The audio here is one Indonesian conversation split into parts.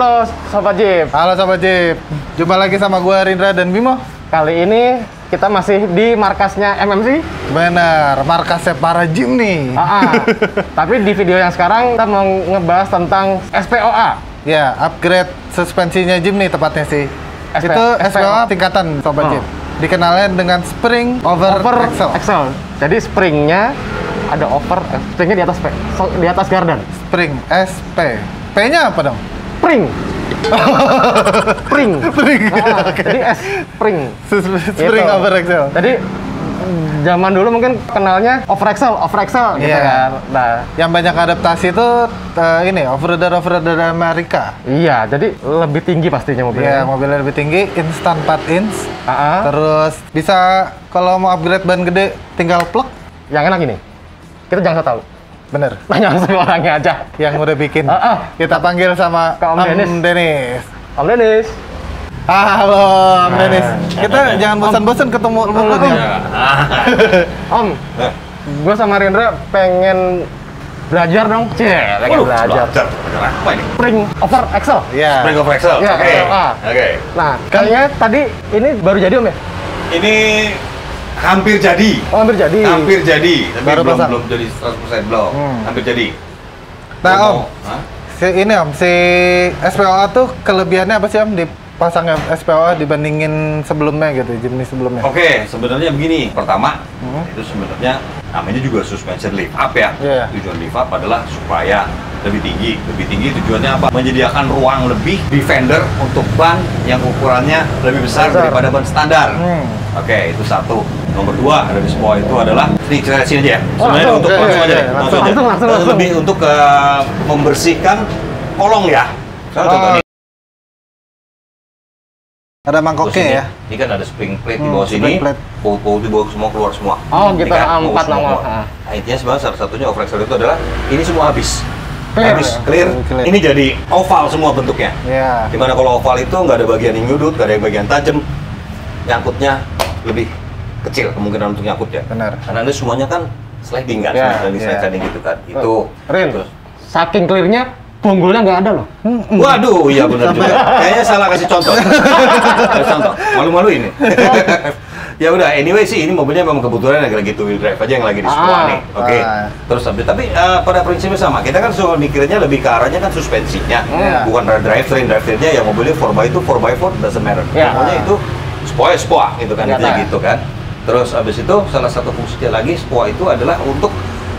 Halo Sobat Jeep. Halo Sobat Jeep. Jumpa lagi sama gue Rindra dan Bimo. Kali ini kita masih di markasnya MMC. Benar, markasnya para Jeep nih. Tapi di video yang sekarang kita mau ngebahas tentang SPOA. Ya, upgrade suspensinya Jeep nih tepatnya sih. Itu SPOA tingkatan Sobat Jeep. Dikenalnya dengan spring over axle. Jadi springnya ada springnya di atas gardan. Spring SP. P-nya apa dong? Spring. Spring. Okay. Jadi spring. Spring gitu. over axle. Jadi zaman dulu mungkin kenalnya over axle gitu kan. Nah, yang banyak adaptasi itu ini off-roader Amerika. Iya, jadi lebih tinggi pastinya mobilnya. Iya, mobilnya lebih tinggi, instan 4 inch. Terus bisa kalau mau upgrade ban gede tinggal plug. Yang enak ini, kita jangan tahu. Bener. Tanya langsung orangnya aja. Yang udah bikin. Kita panggil sama Om Dennis. Om Dennis. Halo Om Dennis. Kita jangan bosan-bosan ketemu dulu nih. Om, gue sama Rindra pengen belajar dong. Pengen belajar. Apa ini? Spring over axle. Iya. Spring over axle. Iya, Oke. Nah, kayaknya tadi ini baru jadi Om ya? Ini hampir jadi. Oh, hampir jadi. Hampir jadi. Tapi Baru pasang. belum jadi 100% belum. Hampir jadi. Nah Om, si SPOA tuh kelebihannya apa sih Om dipasangnya SPOA dibandingin sebelumnya gitu, jenis sebelumnya? Oke, sebenarnya begini. Pertama, itu sebenarnya namanya juga suspension lift up ya. Tujuan lift up adalah supaya lebih tinggi. Lebih tinggi tujuannya apa? Menyediakan ruang lebih di fender untuk ban yang ukurannya lebih besar daripada ban standar. Oke, itu satu. Nomor dua ada di SPOA itu adalah ini kita sini aja ya. Sebenarnya untuk langsung lebih untuk membersihkan kolong ya. Contohnya ada mangkoknya ya. Ini kan ada spring plate di bawah sini. Pau di bawah semua keluar semua. Oh, gitu. Empat nomor. Nah, intinya sebenarnya salah satunya over axle itu adalah ini semua habis. Clear. Ini jadi oval semua bentuknya. Iya. Dimana kalau oval itu nggak ada bagian yang nyudut, nggak ada bagian tajam, nyangkutnya lebih kecil kemungkinan untuk nyangkut ya. Benar. Karena ini semuanya kan sliding kan, sliding gitu kan. Itu. Rin, saking clearnya bonggolnya nggak ada loh. Waduh, iya benar juga. Kayaknya salah kasih contoh. Contoh. Malu-malu ini. Ya udah, anyway sih ini mobilnya memang kebetulan lagi two wheel drive aja yang lagi di SPOA nih. Oke. Terus tapi pada prinsipnya sama. Kita kan soal mikirnya lebih ke arahnya kan suspensinya, bukan drivetrain. Drivetrainnya ya mobilnya 4x4 doesn't matter. Pokoknya itu SPOA gitu kan, intinya gitu kan. Terus habis itu salah satu fungsinya lagi SPOA itu adalah untuk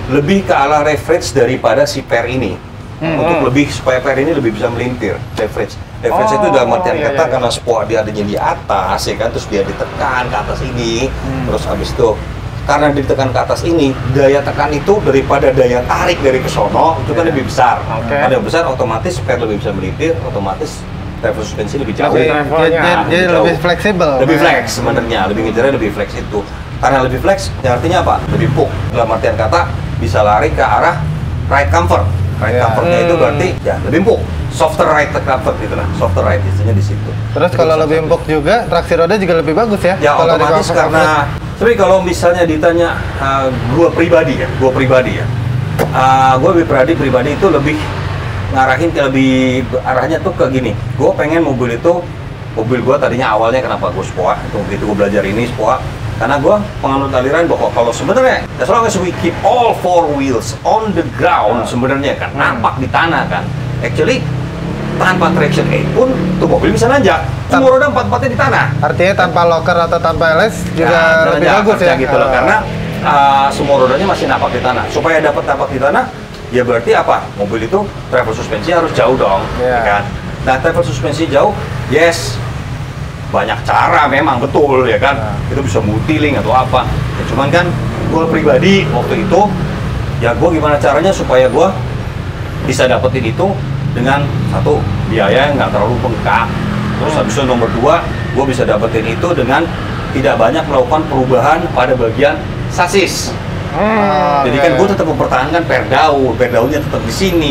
lebih ke arah leverage daripada si per ini. Untuk lebih supaya per ini lebih bisa melintir leverage. Leverage itu dalam artian kata karena SPOA dia adanya di atas ya kan, terus dia ditekan ke atas ini. Terus habis itu karena ditekan ke atas ini, daya tekan itu daripada daya tarik dari ke sono itu kan lebih besar. Karena lebih besar otomatis per lebih bisa melintir, otomatis level suspensi lebih jauh. Jadi lebih fleksibel. Lebih flex sebenarnya, lebih ngejarnya lebih flex itu. Karena lebih flex, artinya apa? Lebih empuk. Dalam artian kata bisa lari ke arah ride comfort. Ride comfortnya itu berarti ya lebih empuk. Softer ride comfort gitu lah. Softer ride istilahnya di situ. Terus kalau lebih empuk juga, traksi roda juga lebih bagus ya? Ya kalau otomatis karena tapi kalau misalnya ditanya gue pribadi ya, gue pribadi itu lebih ngarahin ke arahnya tuh ke gini. Gue pengen mobil gue tadinya awalnya kenapa gue SPOA itu begitu gue belajar ini SPOA karena gue penganut aliran bahwa kalau sebenarnya as long as we keep all four wheels on the ground sebenarnya kan nampak di tanah kan actually tanpa traction aid pun tuh mobil bisa nanjak semua roda empat-empatnya di tanah. Artinya tanpa locker atau tanpa LS juga lebih bagus ya gitu loh karena semua rodanya masih nampak di tanah. Supaya dapat nampak di tanah ya berarti apa? Mobil itu travel suspensi harus jauh dong, ya kan? Nah, travel suspensi jauh, yes, banyak cara memang betul ya kan? Itu bisa multiling atau apa. Ya, cuman kan gue pribadi waktu itu, ya gue gimana caranya supaya gue bisa dapetin itu dengan satu biaya yang nggak terlalu bengkak. Terus habis itu nomor dua, gue bisa dapetin itu dengan tidak banyak melakukan perubahan pada bagian sasis. Jadi kan gue tetap mempertahankan per-daunnya tetap di sini,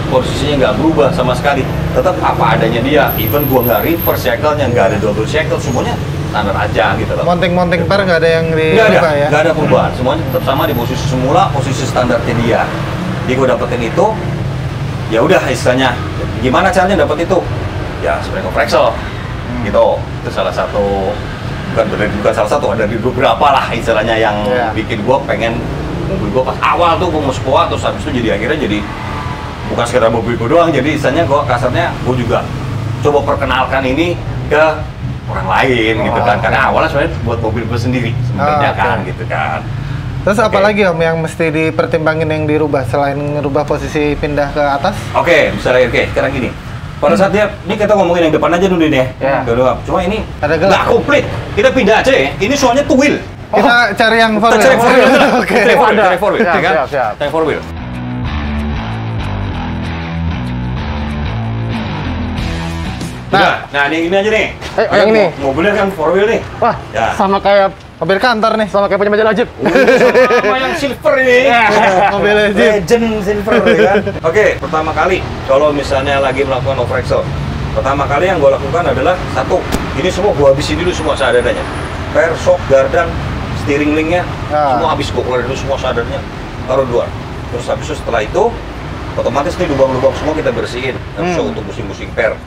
posisinya nggak berubah sama sekali, tetap apa adanya dia. Even gue nggak reverse shackle-nya, nggak ada double shackle, semuanya standar aja gitu loh. Mounting per nggak ada yang dirubah ya? Nggak ada perubahan, semuanya tetap sama di posisi semula, posisi standarnya dia. Jadi gue dapetin itu, ya udah istilahnya. Gimana caranya dapet itu? ya spring of axle gitu. Itu salah satu, bukan salah satu, ada di beberapa lah istilahnya yang bikin gue pengen mobil gue pas awal tuh gue mau SPOA, terus habis itu jadi akhirnya jadi bukan sekedar mobil gue doang, jadi istilahnya gue kasarnya gue juga coba perkenalkan ini ke orang lain gitu kan, karena awalnya sebenarnya buat mobil gue sendiri sebenarnya kan gitu kan. Terus apa lagi Om yang mesti dipertimbangin yang dirubah selain ngerubah posisi pindah ke atas? Misalnya sekarang gini. Pada saat dia, ini kita ngomongin yang depan aja dulu nih ya. Cuma ini ada gelap. nggak komplit. Kita pindah aja ya. Ini soalnya two wheel. Kita cari yang four wheel. Cari four wheel. Oke. Cari four wheel, ya kan? Siap. Cari four wheel. Nah, ini aja nih. Yang ini. Mobilnya kan four wheel nih. Wah, sama kayak mobil kantor nih. sama kayak punya majalah Jeep. Sama yang silver ini. Mobil Jeep. Legend silver ya kan. Oke, pertama kali kalau misalnya lagi melakukan off-axle, pertama kali yang gue lakukan adalah satu, ini semua gue habisin dulu semua seadanya. Per, shock, gardan, steering linknya, semua habis gue keluarin dulu semua seadanya, taruh luar. Terus habis itu setelah itu, otomatis nih lubang-lubang semua kita bersihin. Untuk busing-busing per.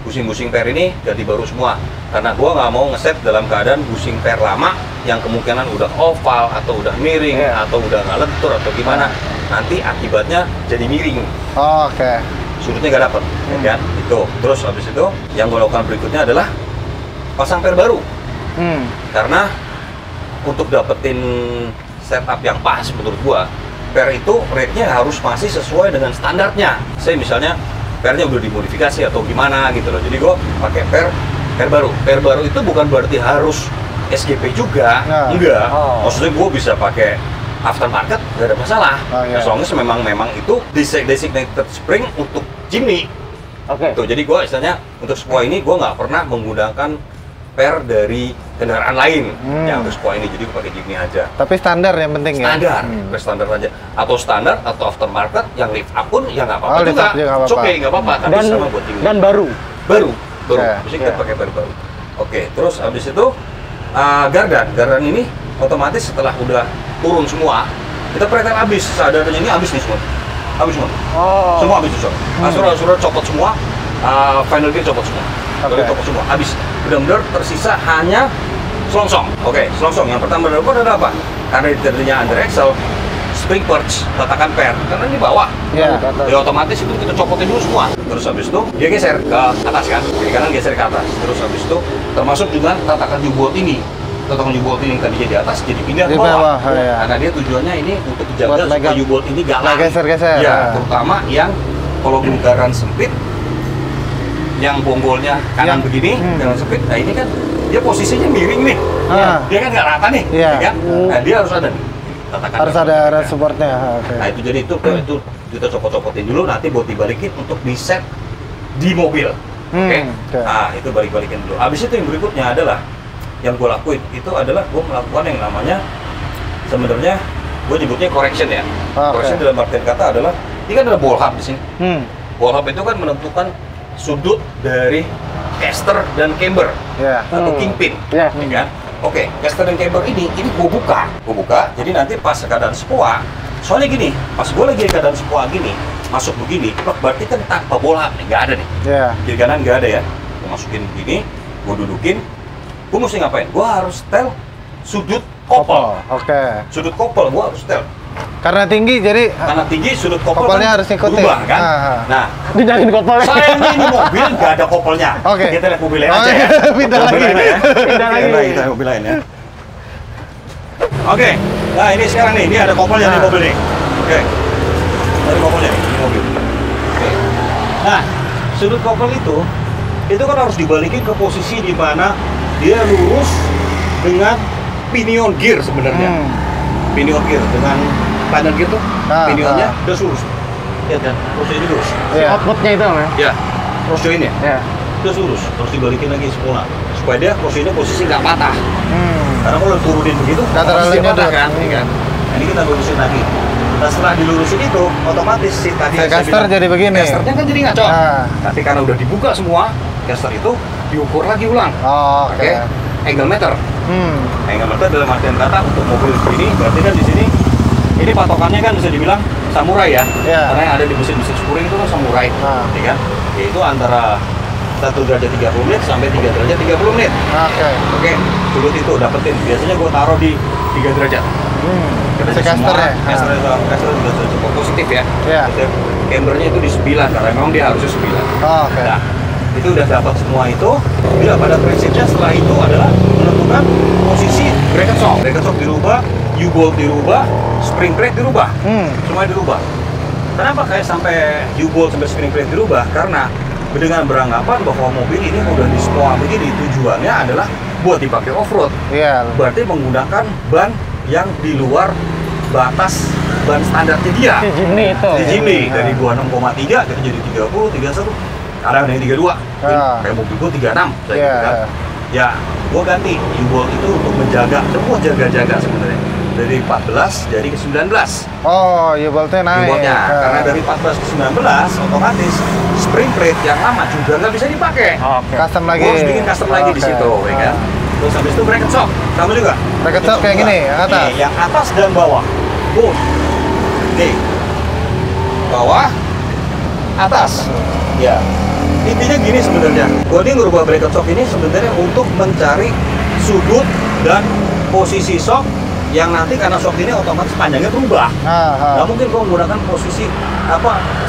Busing-busing per ini ganti baru semua, karena gua nggak mau ngeset dalam keadaan busing per lama yang kemungkinan udah oval atau udah miring atau udah nggak lentur atau gimana, nanti akibatnya jadi miring. Oke. Sudutnya nggak dapet, ya kan? Itu. Terus habis itu yang gua lakukan berikutnya adalah pasang per baru, karena untuk dapetin setup yang pas menurut gua, per itu rate-nya harus masih sesuai dengan standarnya. Saya misalnya pernya udah dimodifikasi atau gimana gitu loh. Jadi gue pakai per baru. Per baru itu bukan berarti harus SGP juga, enggak. Maksudnya gue bisa pakai aftermarket, nggak ada masalah. As long as memang itu designated spring untuk Jimny. Tuh, jadi gue istilahnya untuk SPOA ini gue nggak pernah menggunakan per dari kendaraan lain yang untuk SPOA ini, jadi gue pakai Jimny aja. Tapi standar yang penting standar, standar aja. Atau standar atau aftermarket yang lift up pun ya nggak apa-apa juga. Oke, nggak apa-apa. Tapi sama buat Jimny. Dan baru. Bisa kita pakai per baru. Oke, terus habis itu gardan ini otomatis setelah udah turun semua, kita pretel habis. Seadanya ini habis nih semua. Semua habis semua. Asura copot semua. Final gear copot semua. Copot semua. Habis. Benar-benar tersisa hanya selongsong. Oke, selongsong. Yang pertama adalah apa? Karena terjadinya under axle, spring perch, tatakan per. Karena di bawah. Ya otomatis itu kita copotin dulu semua. Terus habis itu dia geser ke atas kan. Kiri kanan geser ke atas. Terus habis itu termasuk juga tatakan U-bolt ini. Tatakan U-bolt ini yang tadinya di atas jadi pindah ke bawah. Karena dia tujuannya ini untuk dijaga supaya U-bolt ini gak geser-geser. Ya, terutama yang kalau lingkaran sempit, yang bonggolnya kanan begini, kanan sempit. Nah ini kan dia posisinya miring nih, dia kan nggak rata nih, kan? Nah dia harus ada nih, harus ada supportnya. Nah itu jadi itu kita copot-copotin dulu, nanti buat dibalikin untuk di set di mobil. Nah itu balik-balikin dulu. Habis itu yang berikutnya adalah yang gue lakuin itu adalah gue melakukan yang namanya sebenarnya gue nyebutnya correction ya. Correction dalam artian kata adalah ini kan ada ball hub di sini. Ball hub itu kan menentukan sudut dari caster dan camber atau kingpin, kan? Oke, caster dan camber ini gue buka, jadi nanti pas keadaan SPOA, soalnya gini, pas gue lagi keadaan SPOA gini, masuk begini, berarti kan tanpa bola nih, nggak ada nih, kiri kanan nggak ada ya, gue masukin begini, gue dudukin, gue mesti ngapain? Gue harus setel sudut kopel, sudut kopel gue harus setel. Karena tinggi, jadi sudut kopelnya kan harus ngikutin. Berubah, kan? Nah, dinyalain kopelnya. Sayangnya ini mobil nggak ada kopelnya. Kita lihat mobil lain aja ya. Pindah lagi. Kita mobil lain ya. Oke, nah ini sekarang nih, ini ada kopelnya di mobil nih. Oke, ada kopelnya nih di mobil. Oke. Nah, sudut kopel itu kan harus dibalikin ke posisi di mana dia lurus dengan pinion gear sebenarnya. Pinion gear dengan final gear tuh, pinionnya udah lurus. Lihat kan, terus ini lurus. Outputnya itu ya? Ya, cross joinnya. Udah lurus, terus dibalikin lagi semula supaya dia cross joinnya posisi nggak patah. Karena kalau turunin begitu, pasti patah kan? Nah, ini kita lurusin lagi. Nah setelah dilurusin itu, otomatis si tadi caster jadi begini. Casternya kan jadi ngaco. Tapi karena udah dibuka semua, caster itu diukur lagi ulang. Oke. Angle meter. Angle meter dalam artian kata untuk mobil ini berarti kan di sini ini patokannya kan bisa dibilang samurai ya. Karena yang ada di mesin-mesin Spring itu kan samurai, ya kan? Yaitu antara 1 derajat 30 menit sampai 3 derajat 30 menit. Oke, sudut itu dapetin. Biasanya gue taruh di 3 derajat. Si casternya? Caster juga cukup positif ya. Iya. Cambernya itu di 9 karena memang dia harusnya 9. Oke. Nah, itu udah dapat semua itu. Bila pada prinsipnya setelah itu adalah menentukan posisi bracket shock. Bracket shock dirubah, U-bolt dirubah, spring plate dirubah. Semuanya dirubah. Kenapa kayak sampai U-bolt sampai spring plate dirubah? Karena dengan beranggapan bahwa mobil ini udah di SPOA begini, tujuannya adalah buat dipakai off-road. Iya. Berarti menggunakan ban yang di luar batas ban standarnya dia. Si Jimny itu. Di Jimny dari 26,3 kita jadi 30, 31. Kadang ada yang 32. Kayak mobil gua 36 saya gitu kan. Ya, gua ganti U-bolt itu untuk menjaga, semua jaga-jaga sebenarnya. Dari 14 jadi ke 19. Oh, U-boltnya naik. U-boltnya. Karena dari 14 ke 19 otomatis spring plate yang lama juga nggak bisa dipakai. Oke. Custom lagi. Gua harus bikin custom lagi di situ, ya kan. Terus habis itu bracket shock, sama juga. Bracket shock kayak gini, yang atas. Nih, yang atas dan bawah. Boom. Nih. Bawah, atas. Ya. Intinya gini sebenarnya. Gua ini ngerubah bracket shock ini sebenarnya untuk mencari sudut dan posisi shock yang nanti karena shock ini otomatis panjangnya berubah. Nggak mungkin gua menggunakan posisi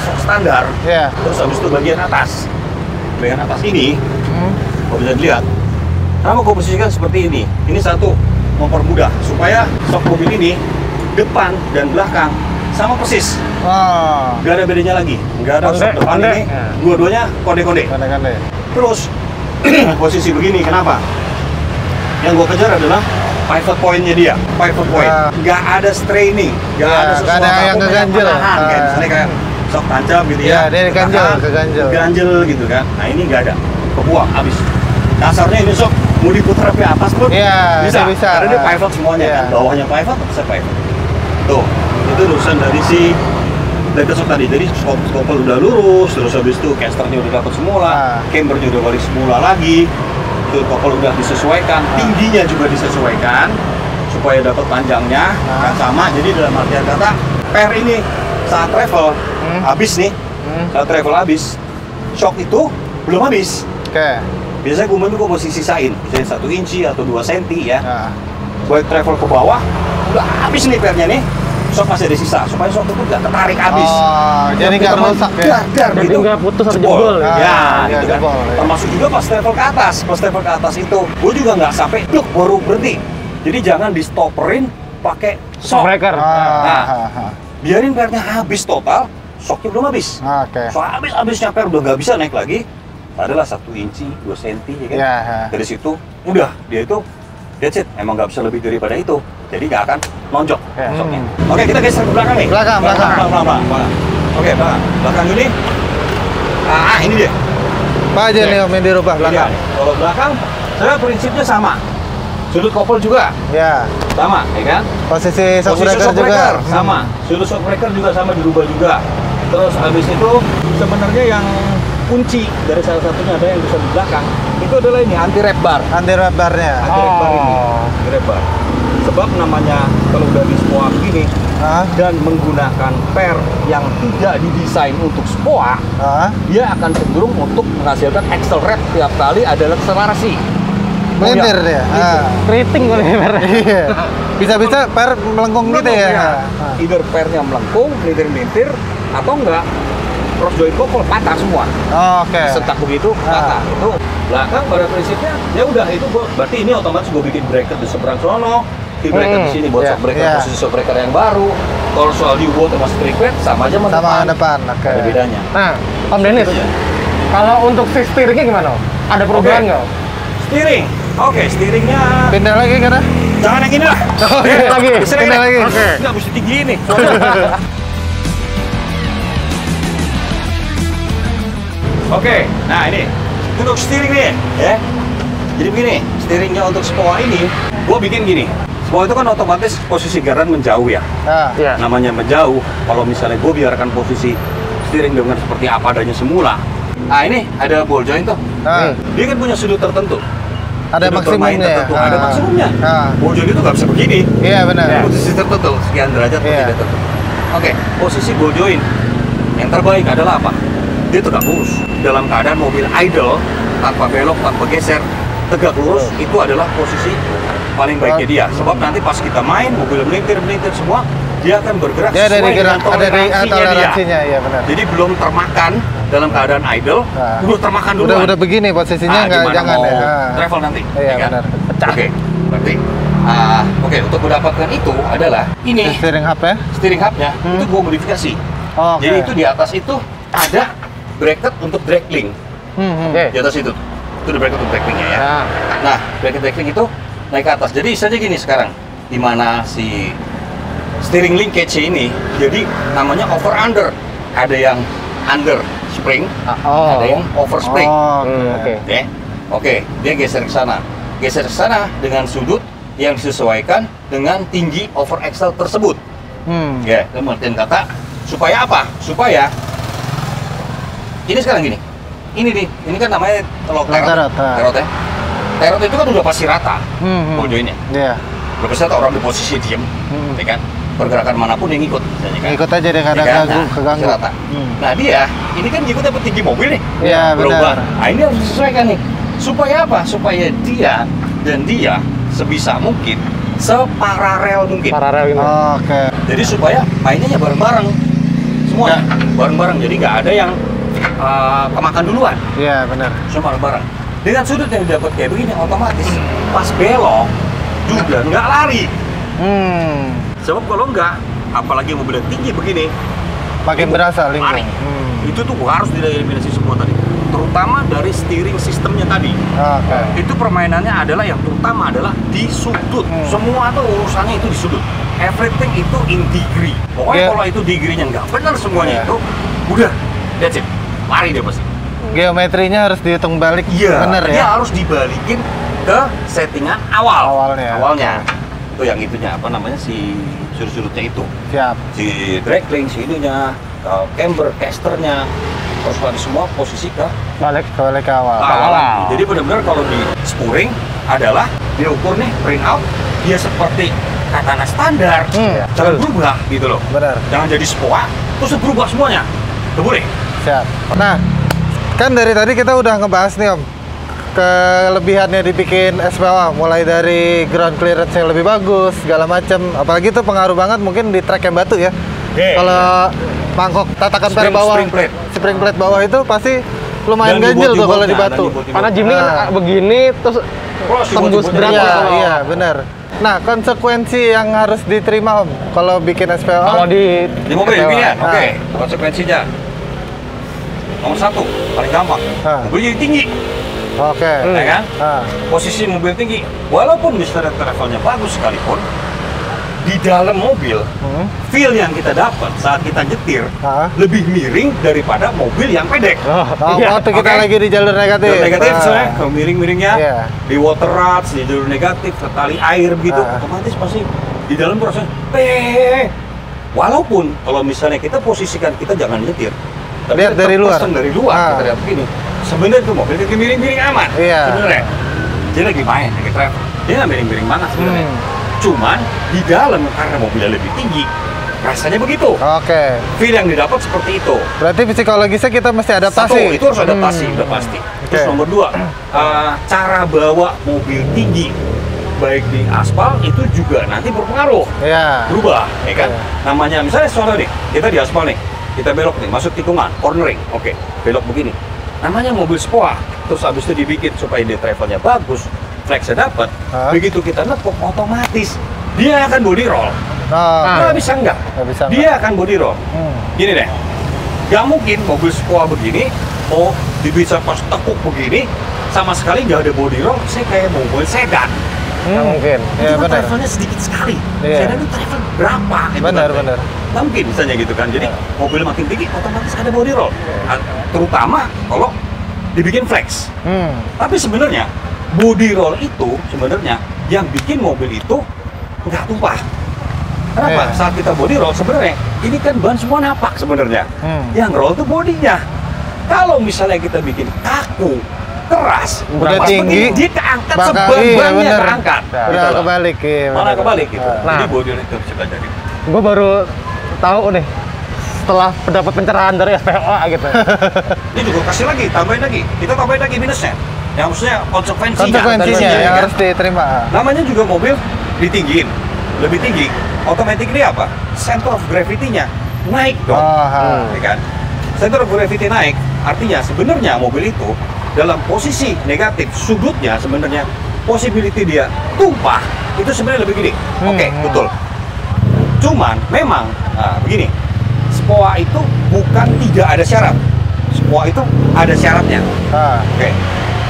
shock standar. Iya. Terus habis itu bagian atas. Bagian atas ini, kau bisa dilihat. Kenapa gue posisikan seperti ini? Ini satu, mempermudah supaya shock mobil ini depan dan belakang sama persis. Gak ada bedanya lagi. Gak ada shock depan ini. Dua-duanya konde-konde. Terus posisi begini, kenapa? Yang gue kejar adalah pivot point-nya dia. Pivot point. Gak ada straining. Gak ada sesuatu yang keganjel. Kayak misalnya kayak shock tancap gitu ya. Dia keganjel gitu kan. Nah ini gak ada. Kebuang, habis. Dasarnya ini shock mau diputar ke atas pun bisa. Karena dia pivot semuanya kan. Bawahnya pivot, atasnya pivot. Tuh, itu urusan dari si bracket shock tadi. Jadi kopel udah lurus, terus habis itu casternya udah dapat semula, cambernya udah balik semula lagi. Tuh kopel udah disesuaikan, tingginya juga disesuaikan supaya dapat panjangnya kan sama. Jadi dalam artian kata, per ini saat travel habis nih, saat travel habis, shock itu belum habis. Biasanya gue mesti sisain, misalnya 1 inci atau 2 senti ya. Buat travel ke bawah, udah habis nih pernya nih, shock masih ada sisa, supaya shock itu nggak ketarik habis. Jadi nggak rusak ya? Jadi nggak putus atau jebol. Ya, gitu kan. Termasuk juga pas travel ke atas itu, gue juga nggak sampai duk baru berhenti. Jadi jangan di stopperin pakai shock breaker. Biarin pernya habis total, shocknya belum habis. So habisnya per udah nggak bisa naik lagi. Adalah 1 inci, 2 senti ya kan? Dari situ udah dia itu that's it, emang nggak bisa lebih daripada itu, jadi nggak akan nonjok shocknya. Oke, kita geser ke belakang nih. Belakang. Oke, belakang ini ini dia apa aja nih om yang dirubah belakang? Kalau belakang sebenarnya prinsipnya sama, sudut kopel juga sama ya kan, posisi shock breaker juga sama, sudut shock breaker juga sama, dirubah juga. Terus habis itu sebenarnya yang kunci dari salah satunya ada yang bisa di belakang itu adalah ini anti wrap bar. Anti wrap barnya. Anti wrap bar ini. Anti wrap bar. Sebab namanya kalau udah di SPOA begini dan menggunakan per yang tidak didesain untuk SPOA, dia akan cenderung untuk menghasilkan axle wrap tiap kali ada akselerasi. Melintir dia. Keriting kali ya. Bisa-bisa per melengkung gitu ya. Either pernya melengkung, melintir atau enggak cross joint kopel patah semua. Setak begitu patah. Itu belakang pada prinsipnya ya udah itu berarti ini otomatis gue bikin bracket di seberang sono, di bracket di sini buat shock breaker, posisi shock breaker yang baru. Kalau soal U-bolt sama spring plate sama aja sama depan. Ada bedanya. Nah, Om Dennis, kalau untuk si steeringnya gimana? Ada perubahan nggak? Steering, steeringnya pindah lagi karena jangan yang ini lah. Pindah lagi. Nggak mesti tinggi ini. Oke, nah ini untuk steering nih, ya. Jadi begini, steeringnya untuk SPOA ini, gue bikin gini. SPOA itu kan otomatis posisi gardan menjauh ya. Namanya menjauh. Kalau misalnya gue biarkan posisi steering dengan seperti apa adanya semula. Nah ini ada ball joint tuh. Dia kan punya sudut tertentu. Ada maksimumnya. Ada maksimumnya. Ball joint itu nggak bisa begini. Iya benar. Posisi tertentu, sekian derajat tidak tertentu. Oke, posisi ball joint yang terbaik adalah apa? Dia tegak lurus. dalam keadaan mobil idle, tanpa belok, tanpa geser, tegak lurus, itu adalah posisi paling baiknya dia. Sebab nanti pas kita main, mobil melintir semua, dia akan bergerak Dia sesuai dengan toleransinya dia. Iya benar. Jadi belum termakan dalam keadaan idle, udah termakan duluan. Udah begini posisinya, nggak jangan ya. Travel nanti. Iya kan? benar. Oke, berarti oke, untuk mendapatkan itu adalah ini steering hub ya. Steering hubnya itu gua modifikasi. Jadi itu di atas itu ada bracket untuk drag link. Di atas itu ada bracket untuk drag linknya ya. Nah, bracket drag link itu naik ke atas. Jadi saja gini sekarang, di mana si steering linkage ini, jadi namanya over under. Ada yang under spring, ada yang over spring. Oke, dia geser ke sana. Geser ke sana dengan sudut yang disesuaikan dengan tinggi over axle tersebut. Ya, pengertian kata supaya apa? Supaya ini sekarang gini. Ini nih, ini kan namanya terot ya. Terot itu kan udah pasti rata. Ball joinnya. Iya. Udah pasti rata, orang di posisi diem, ya kan? Pergerakan manapun yang ikut, misalnya kan. Ikut aja deh, kadang keganggu. Rata. Nah dia, ini kan ngikut apa tinggi mobil nih. Iya berubah. benar. Nah ini harus disesuaikan nih. Supaya apa? Supaya dia dan dia sebisa mungkin separalel mungkin. Paralel gitu. Oke. Jadi supaya mainnya ya bareng-bareng semua, bareng-bareng. Jadi nggak ada yang kemakan duluan. Iya benar. Semua bareng-bareng. Dengan sudut yang didapat kayak begini, otomatis pas belok juga nggak lari. Sebab kalau nggak, apalagi mobil yang tinggi begini, Makin berasa lari. Itu tuh harus dieliminasi semua tadi. Terutama dari steering sistemnya tadi. Itu permainannya adalah yang terutama adalah di sudut. Semua tuh urusannya itu di sudut. Everything itu in degree. Pokoknya kalau itu degree-nya nggak benar semuanya itu, udah, that's it. Lari dia pasti. Geometrinya harus dihitung balik. Bener ya. Dia harus dibalikin ke settingan awalnya. Itu yang itunya apa namanya si sudut-sudutnya itu. Siap. Si drag link, si ininya, camber, casternya, terus lagi semua posisi ke balik ke awal. Jadi benar-benar kalau di spuring adalah dia ukur nih bring out, dia seperti katana standar, jangan berubah gitu loh. Benar. Jangan jadi spoa, terus berubah semuanya. Nggak boleh. Siap. Nah, kan dari tadi kita udah ngebahas nih Om, kelebihannya dibikin SPO, mulai dari ground clearance yang lebih bagus, segala macam. Apalagi itu pengaruh banget mungkin di trek yang batu ya. Kalau mangkok tatakan per bawah, spring plate bawah itu pasti lumayan ganjil tuh kalau di batu. Karena Jimny kan begini terus tembus berat. Iya, benar. Nah, konsekuensi yang harus diterima Om kalau bikin SPO. Kalau di mobil begini ya. Oke, konsekuensinya. Nomor satu, paling gampang. Mobilnya tinggi. Oke. Ya kan? Posisi mobil tinggi, walaupun misalnya travelnya bagus sekalipun, di dalam mobil, feel yang kita dapat saat kita nyetir lebih miring daripada mobil yang pendek. Waktu kita lagi di jalur negatif. Jalur negatif, soalnya ke miring-miringnya, di water ruts, di jalur negatif, ke tali air gitu, otomatis pasti di dalam proses. Walaupun kalau misalnya kita posisikan, kita jangan nyetir. Lihat dari luar. Kita lihat begini. Sebenarnya tuh mobil lagi miring-miring aman. Sebenarnya dia lagi main, lagi travel. Dia nggak miring-miring banget sebenarnya. Cuman di dalam karena mobilnya lebih tinggi, rasanya begitu. Feel yang didapat seperti itu. Berarti psikologisnya kita mesti adaptasi. Satu, itu harus adaptasi, udah pasti. Terus nomor dua, cara bawa mobil tinggi baik di aspal itu juga nanti berpengaruh. Berubah, ya kan? Namanya misalnya soalnya nih, kita di aspal nih, kita belok nih, masuk tikungan, cornering, belok begini. Namanya mobil SPOA, terus habis itu dibikin supaya dia travelnya bagus, flexnya dapat. Begitu kita nekuk, otomatis dia akan body roll. Nggak bisa enggak? Dia akan body roll. Gini deh, nggak mungkin mobil SPOA begini, bisa pas tekuk begini, sama sekali nggak ada body roll, saya kayak mobil sedan. Nggak mungkin. Itu kan travelnya sedikit sekali. Sedan itu travel berapa? Benar. Nggak mungkin misalnya gitu kan. Jadi mobil makin tinggi, otomatis ada body roll. Terutama kalau dibikin flex. Tapi sebenarnya body roll itu sebenarnya yang bikin mobil itu nggak tumpah. Kenapa? Saat kita body roll sebenarnya ini kan ban semua napak sebenarnya. Yang roll tuh bodinya. Kalau misalnya kita bikin kaku, keras, udah tinggi, dia keangkat sebannya keangkat. Udah kebalik Mana kebalik gitu. Jadi body roll itu bisa jadi. Gue baru tahu nih setelah dapat pencerahan dari SPOA gitu. Ini juga kasih lagi, tambahin lagi. Kita tambahin lagi minusnya. Yang maksudnya konsekuensinya yang kan? harus diterima. Namanya juga mobil ditinggiin, lebih tinggi. Automatically apa? Center of gravity-nya naik dong. Ya kan? Center of gravity naik, artinya sebenarnya mobil itu dalam posisi negatif, sudutnya sebenarnya possibility dia tumpah itu sebenarnya lebih gede. Oke, betul. Cuman memang begini, SPOA itu bukan tidak ada syarat. SPOA itu ada syaratnya. Oke.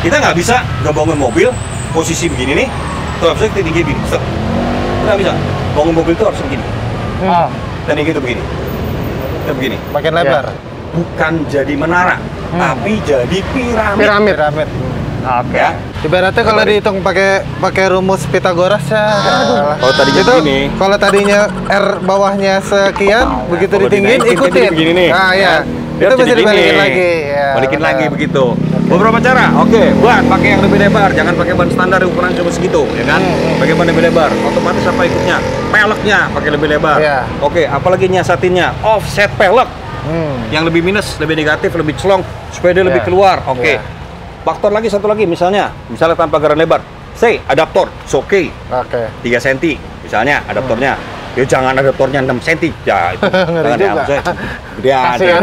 Kita nggak bisa ngebangun mobil posisi begini nih, terus kita tinggi begini. Stop. Nggak bisa. Bangun mobil itu harus begini. Dan yang gitu begini. Dan begini. Makin lebar. Bukan jadi menara, tapi jadi piramid. Oke. Ya. Ibaratnya kalau dihitung pakai rumus Pythagoras ya. Kalau tadinya itu, begini. kalau tadinya R bawahnya sekian, begitu kalau ditinggiin dinaikin kan ikutin. jadi begini nih. Nah, ya. Dia Itu harus bisa jadi dibalikin gini. lagi. Ya, Balikin benar. lagi begitu. Beberapa cara. Oke, ban pakai yang lebih lebar, jangan pakai ban standar ukuran cuma segitu, ya kan? Pakai ban lebih lebar. Otomatis apa ikutnya? Peleknya pakai lebih lebar. Iya. Oke, apalagi nyiasatinnya? Offset pelek. Yang lebih minus, lebih negatif, lebih celong supaya dia lebih keluar. Oke. Faktor lagi satu lagi misalnya tanpa garan lebar. Say, adaptor, it's okay. Oke. 3 cm misalnya adaptornya. Ya jangan adaptornya 6 cm. Ya itu. Ngeri Jangan ya, juga. maksudnya gedean. Kasihan.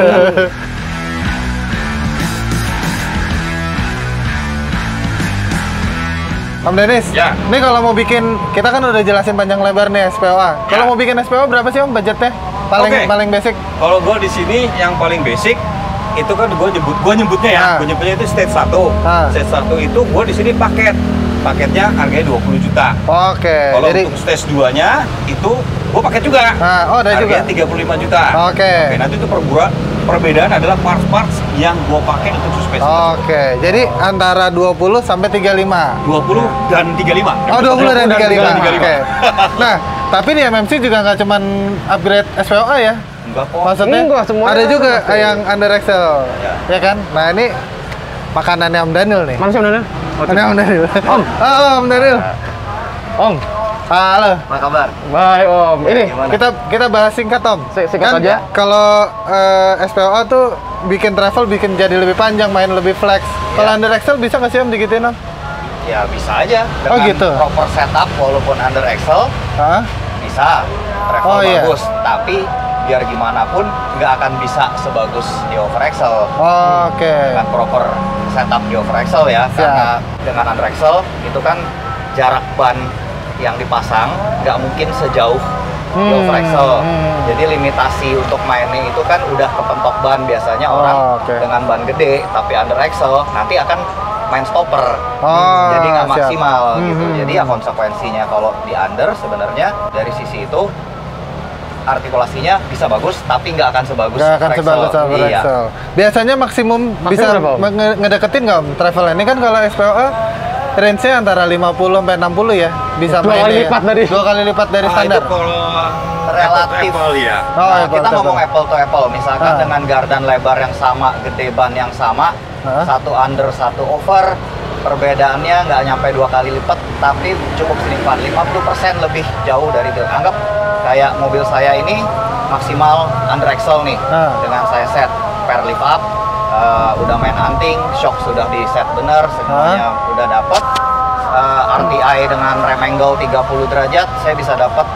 Om Dennis, Ya. ini kalau mau bikin, kita kan udah jelasin panjang lebar nih SPOA. Kalau mau bikin SPOA berapa sih Om budgetnya? Paling basic? Kalau gue di sini yang paling basic itu kan gue nyebutnya ya, gue nyebutnya itu stage 1. Stage 1 itu gue di sini paketnya harganya 20 juta. Oke. Kalau Jadi untuk stage 2-nya itu gue paket juga. ada juga. Harganya 35 juta. Oke. Nanti itu perbedaan adalah parts-parts yang gue pakai untuk suspensi. Oke. Jadi antara 20 sampai 35. 20 dan 35. Oh, 20 dan 35. 35. Oke. Nah, tapi di MMC juga nggak cuman upgrade SPOA ya? Enggak kok. Maksudnya Enggak, semuanya ada juga pasti. yang under axle, ya kan? Nah ini makanannya Om Daniel nih. Mana sih Om Daniel? Ini Om Daniel. Om. Om Daniel. Om. Halo. Apa kabar? Baik Om. Ini Kita bahas singkat Om. Singkat aja. Kalau SPOA tuh bikin travel bikin jadi lebih panjang, main lebih flex. Kalau under axle bisa nggak sih Om digituin Om? Ya bisa aja. Oh, Dengan gitu. proper setup walaupun under axle Hah? bisa travel Oh, iya. bagus. Tapi biar gimana pun nggak akan bisa sebagus di over axle. Oke. Dengan proper setup di over axle ya. Siap. Karena dengan under axle itu kan jarak ban yang dipasang nggak mungkin sejauh di over axle. Jadi limitasi untuk mainnya itu kan udah kepentok ban biasanya orang oke. dengan ban gede tapi under axle nanti akan main stopper. Jadi nggak siap. maksimal gitu. Jadi ya konsekuensinya kalau di under sebenarnya dari sisi itu artikulasinya bisa bagus tapi nggak akan sebagus Nggak akan over sebagus axle. over Iya. axle. Biasanya maksimum bisa berapa, Om? ngedeketin nggak Om travel ini kan kalau SPOA range-nya antara 50 sampai 60 ya. Bisa Dua kali lipat dari- dua kali lipat dari standar. Itu kalau Relatif. Apple, ya. Oh, Nah, apple kita to ngomong apple. apple to apple, misalkan dengan gardan lebar yang sama, gede ban yang sama, satu under, satu over, perbedaannya nggak nyampe 2 kali lipat, tapi cukup signifikan, 50% lebih jauh dari itu. Anggap kayak mobil saya ini maksimal under axle nih, dengan saya set per lift up, udah main hunting, shock sudah di set bener, semuanya udah dapet. RTI dengan rem angle 30 derajat, saya bisa dapat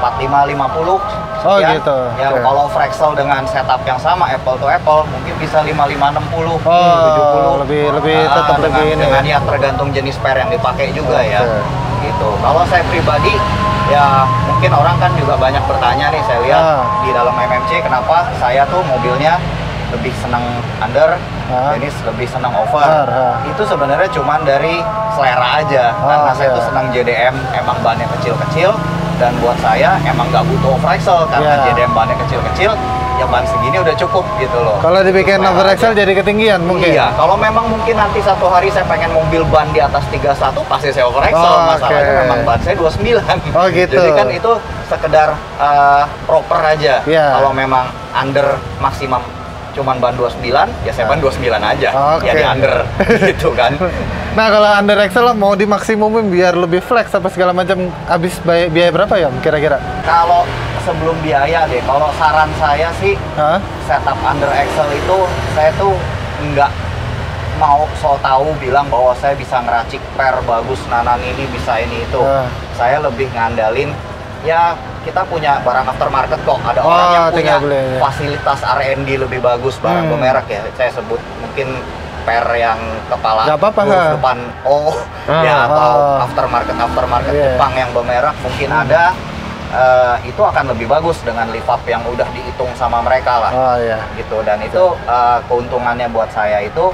45-50. Oh, sekian. gitu. Ya Oke. kalau Frexel dengan setup yang sama apple to apple mungkin bisa 55-60, Oh, 70. lebih tetap dengan, lebih ini. dengan ya tergantung jenis spare yang dipakai juga ya. Oke. Gitu. Kalau saya pribadi ya mungkin orang kan juga banyak bertanya nih, saya lihat di dalam MMC kenapa saya tuh mobilnya lebih senang under, Dennis lebih senang over. Itu sebenarnya cuman dari selera aja. Karena saya tuh senang JDM, emang bannya kecil-kecil, dan buat saya emang nggak butuh over axle karena JDM bannya kecil-kecil, ya ban segini udah cukup gitu loh. Kalau dibikin Selera over axle aja. jadi ketinggian mungkin. Iya, kalau memang mungkin nanti satu hari saya pengen mobil ban di atas 31, pasti saya over axle. Masalahnya memang ban saya 29. Oh, gitu. Jadi kan itu sekedar proper aja. Kalau memang under maksimum cuman ban 29, ya saya ban 29 aja. Ya di under gitu kan. Nah, kalau under axle mau dimaksimumin biar lebih flex apa segala macam, habis biaya berapa ya kira-kira? Kalau sebelum biaya deh. Kalau saran saya sih, setup under axle itu saya tuh nggak mau so tahu bilang bahwa saya bisa ngeracik per bagus, nanan ini bisa ini itu. Saya lebih ngandalin ya kita punya barang aftermarket kok. Ada orang yang punya fasilitas R&D lebih bagus barang bermerek ya. Saya sebut mungkin per yang kepala depan atau aftermarket Jepang yang bermerek mungkin ada. Itu akan lebih bagus dengan lift up yang udah dihitung sama mereka lah. Gitu. Dan itu keuntungannya buat saya itu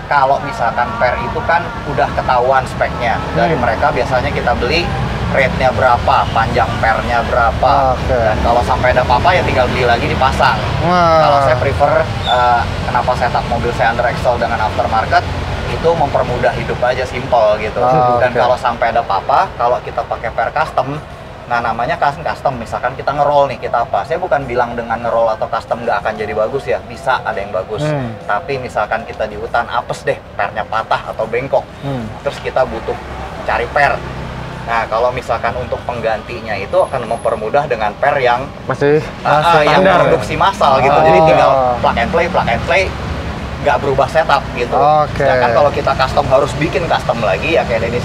kalau misalkan per itu kan udah ketahuan speknya dari mereka, biasanya kita beli rate-nya berapa, panjang pernya berapa, dan kalau sampai ada apa-apa ya tinggal beli lagi dipasang. Kalau saya prefer kenapa setup mobil saya under axle dengan aftermarket itu mempermudah hidup aja, simple gitu. Dan kalau sampai ada apa-apa, kalau kita pakai per custom, nah namanya custom, misalkan kita ngerol nih, kita apa? Saya bukan bilang dengan ngerol atau custom nggak akan jadi bagus ya, bisa ada yang bagus. Tapi misalkan kita di hutan apes deh, pernya patah atau bengkok, terus kita butuh cari per. Nah kalau misalkan untuk penggantinya itu akan mempermudah dengan per yang masih yang produksi massal gitu. Jadi tinggal plug and play, nggak berubah setup gitu. Sedangkan kalau kita custom harus bikin custom lagi ya kayak Dennis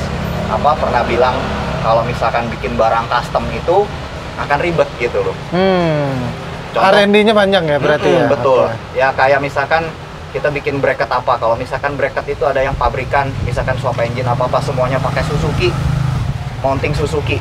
pernah bilang, kalau misalkan bikin barang custom itu akan ribet gitu loh. R&D-nya panjang ya berarti ya? Betul. Ya kayak misalkan kita bikin bracket apa, kalau misalkan bracket itu ada yang pabrikan, misalkan swap engine apa-apa semuanya pakai Suzuki, mounting Suzuki,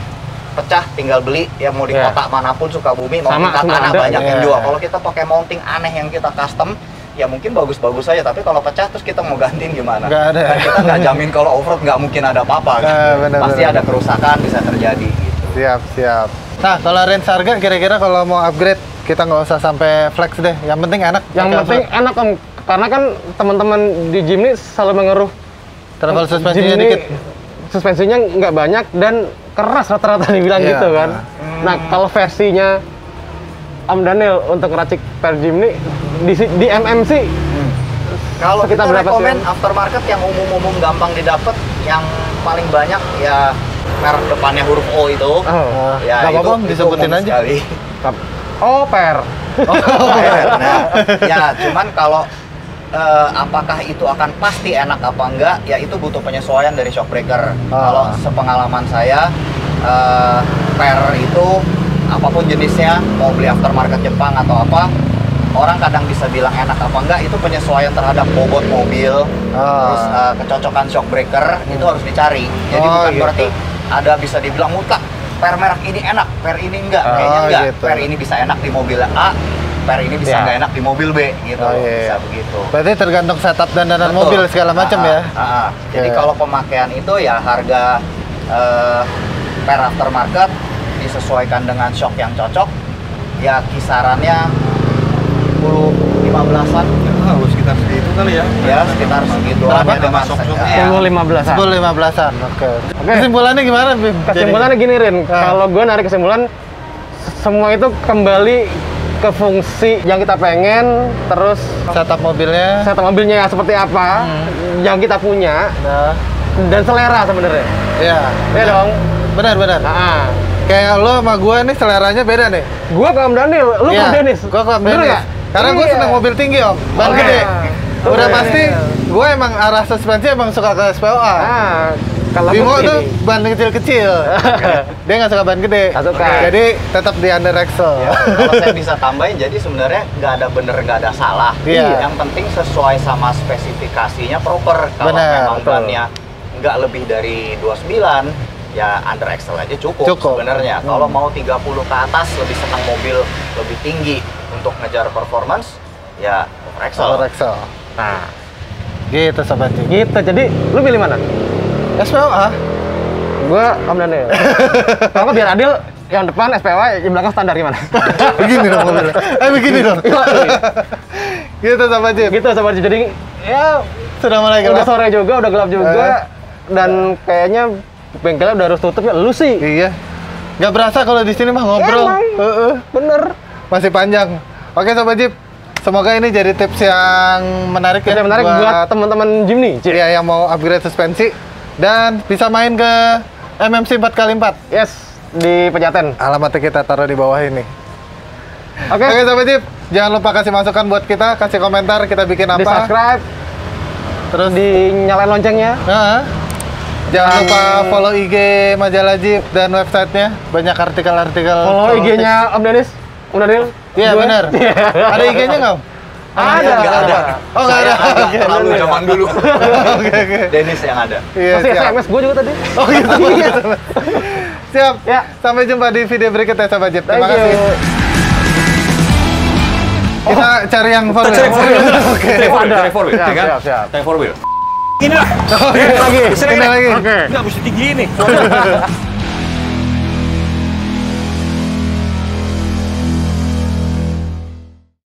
pecah tinggal beli, ya mau di kota manapun Sukabumi, mounting Katana banyak yang jual. Kalau kita pakai mounting aneh yang kita custom, ya mungkin bagus-bagus saja, tapi kalau pecah terus kita mau gantiin gimana? Nggak ada. Kan kita nggak jamin kalau off-road nggak mungkin ada apa-apa kan? Pasti ada kerusakan, bisa terjadi gitu. Siap. Nah, kalau range harga kira-kira kalau mau upgrade kita nggak usah sampai flex deh, yang penting enak. Yang penting enak Om, karena kan teman-teman di Jimny selalu mengeluh travel suspensinya dikit, suspensinya nggak banyak dan keras rata-rata dibilang gitu kan. Nah kalau versinya Om Daniel untuk ngeracik per Jimny di MMC kalau kita rekomen aftermarket yang umum-umum gampang didapat, yang paling banyak ya merek depannya huruf O itu. Ya nggak apa-apa disebutin aja. Per. Nah, ya cuman kalau apakah itu akan pasti enak apa enggak, ya itu butuh penyesuaian dari shock breaker. Kalau sepengalaman saya, per itu apapun jenisnya, mau beli aftermarket Jepang atau apa, orang kadang bisa bilang enak apa enggak, itu penyesuaian terhadap bobot mobil, terus kecocokan shock breaker itu harus dicari. Jadi bukan berarti ada bisa dibilang mutlak per merek ini enak, per ini enggak, kayaknya enggak. Gitu. Per ini bisa enak di mobil A, per ini bisa nggak enak di mobil B gitu. Bisa begitu. Berarti tergantung setup dan dandan mobil segala macam ya. Jadi kalau pemakaian itu ya harga per aftermarket disesuaikan dengan shock yang cocok, ya kisarannya 10-15an. Sekitar segitu kali ya. Ya sekitar segitu. Berapa dengan shock-shocknya? 10-15an. 10-15an. Oke. Kesimpulannya gimana, Bim? Kesimpulannya gini, Rin. Kalau gue narik kesimpulan, semua itu kembali ke fungsi yang kita pengen, terus setup mobilnya ya seperti apa yang kita punya, dan selera sebenarnya. Iya dong. Benar. Kayak lo sama gue nih seleranya beda nih. Gue ke Om Daniel, lu ke Dennis. Gue ke Dennis. Karena gue seneng mobil tinggi Om, ban gede. Udah pasti gue emang arah suspensi emang suka ke SPOA. Kalau Bimo tuh ban kecil-kecil, dia nggak suka ban gede. Jadi tetap di under axle. Kalau saya bisa tambahin, jadi sebenarnya nggak ada bener nggak ada salah. Yang penting sesuai sama spesifikasinya proper. Kalau memang bannya nggak lebih dari 29, ya under axle aja cukup. Sebenarnya. Kalau mau 30 ke atas, lebih senang mobil lebih tinggi untuk ngejar performance, ya over axle. Nah, gitu sobat. Gitu. Jadi lu pilih mana? SPOA. Gua Om Daniel. Kalau biar adil, yang depan SPOA, yang belakang standar gimana? Begini dong mobilnya. Begini dong. Gitu sobat Jim. Jadi ya sudah mulai gelap. Udah sore juga, udah gelap juga, dan kayaknya bengkelnya udah harus tutup ya. Lu sih? Iya. Nggak berasa kalau di sini mah ngobrol. Bener. Masih panjang. Oke sobat Jim. Semoga ini jadi tips yang menarik ya. Menarik buat teman-teman Jimny. Iya, yang mau upgrade suspensi. Dan bisa main ke MMC 4x4. Yes, di Pejaten. Alamatnya kita taruh di bawah ini. Oke, Sobat Jeep, jangan lupa kasih masukan buat kita, kasih komentar kita bikin Di apa. subscribe, terus dinyalain loncengnya. Jangan lupa follow IG Majalah Jeep dan websitenya, banyak artikel-artikel. Follow IG-nya Om Dennis, Om Daniel. Iya benar. Ada IG-nya nggak? Ada. Nggak ada. Oh nggak ada. Oke. Terlalu zaman dulu. Oke. Dennis yang ada. Iya, Masih siap. SMS gue juga tadi. Oh gitu. Siap. Ya. Sampai jumpa di video berikutnya Sobat Jeep. Terima Thank you. kasih. Kita cari yang four Kita cari four wheel. Oke. Cari four wheel, Siap, ya kan? siap, siap. Cari four wheel. Ini lah. Oh, iya. Lagi. Ini lagi. Oke. Nggak mesti tinggi ini.